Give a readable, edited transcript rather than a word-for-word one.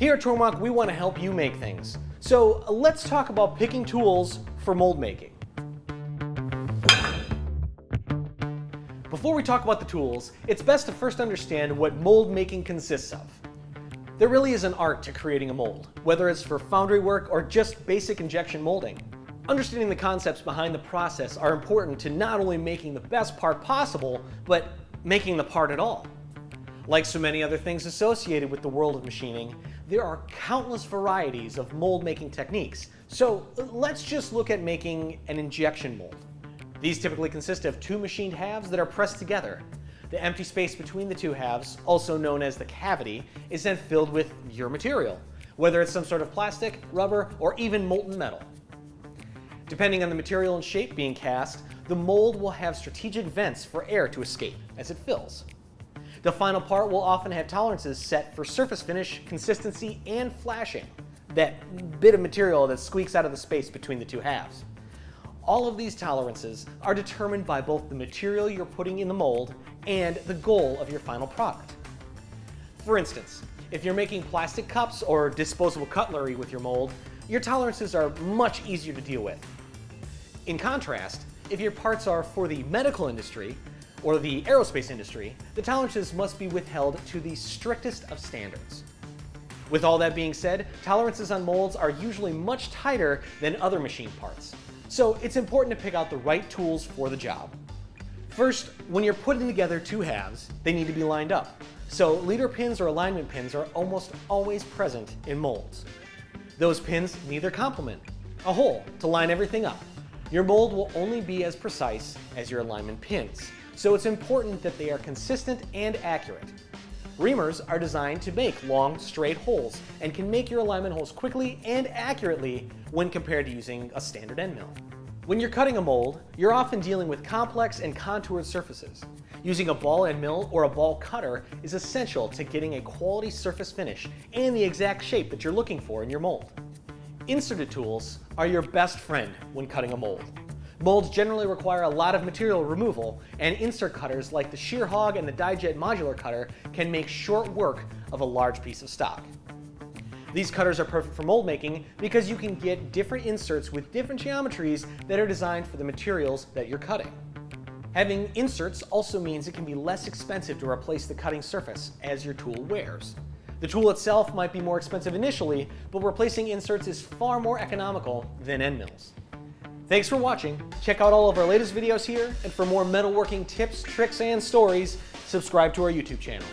Here at Tormach, we want to help you make things. So let's talk about picking tools for mold making. Before we talk about the tools, it's best to first understand what mold making consists of. There really is an art to creating a mold, whether it's for foundry work or just basic injection molding. Understanding the concepts behind the process are important to not only making the best part possible, but making the part at all. Like so many other things associated with the world of machining, there are countless varieties of mold making techniques. So let's just look at making an injection mold. These typically consist of two machined halves that are pressed together. The empty space between the two halves, also known as the cavity, is then filled with your material, whether it's some sort of plastic, rubber, or even molten metal. Depending on the material and shape being cast, the mold will have strategic vents for air to escape as it fills. The final part will often have tolerances set for surface finish, consistency, and flashing, that bit of material that squeaks out of the space between the two halves. All of these tolerances are determined by both the material you're putting in the mold and the goal of your final product. For instance, if you're making plastic cups or disposable cutlery with your mold, your tolerances are much easier to deal with. In contrast, if your parts are for the medical industry or the aerospace industry, the tolerances must be withheld to the strictest of standards. With all that being said, tolerances on molds are usually much tighter than other machined parts, so it's important to pick out the right tools for the job. First, when you're putting together two halves, they need to be lined up, so leader pins or alignment pins are almost always present in molds. Those pins need their complement, a hole to line everything up. Your mold will only be as precise as your alignment pins, so it's important that they are consistent and accurate. Reamers are designed to make long, straight holes and can make your alignment holes quickly and accurately when compared to using a standard end mill. When you're cutting a mold, you're often dealing with complex and contoured surfaces. Using a ball end mill or a ball cutter is essential to getting a quality surface finish and the exact shape that you're looking for in your mold. Inserted tools are your best friend when cutting a mold. Molds generally require a lot of material removal, and insert cutters like the Shear Hog and the Die-Jet modular cutter can make short work of a large piece of stock. These cutters are perfect for mold making because you can get different inserts with different geometries that are designed for the materials that you're cutting. Having inserts also means it can be less expensive to replace the cutting surface as your tool wears. The tool itself might be more expensive initially, but replacing inserts is far more economical than end mills. Thanks for watching. Check out all of our latest videos here, and for more metalworking tips, tricks, and stories, subscribe to our YouTube channel.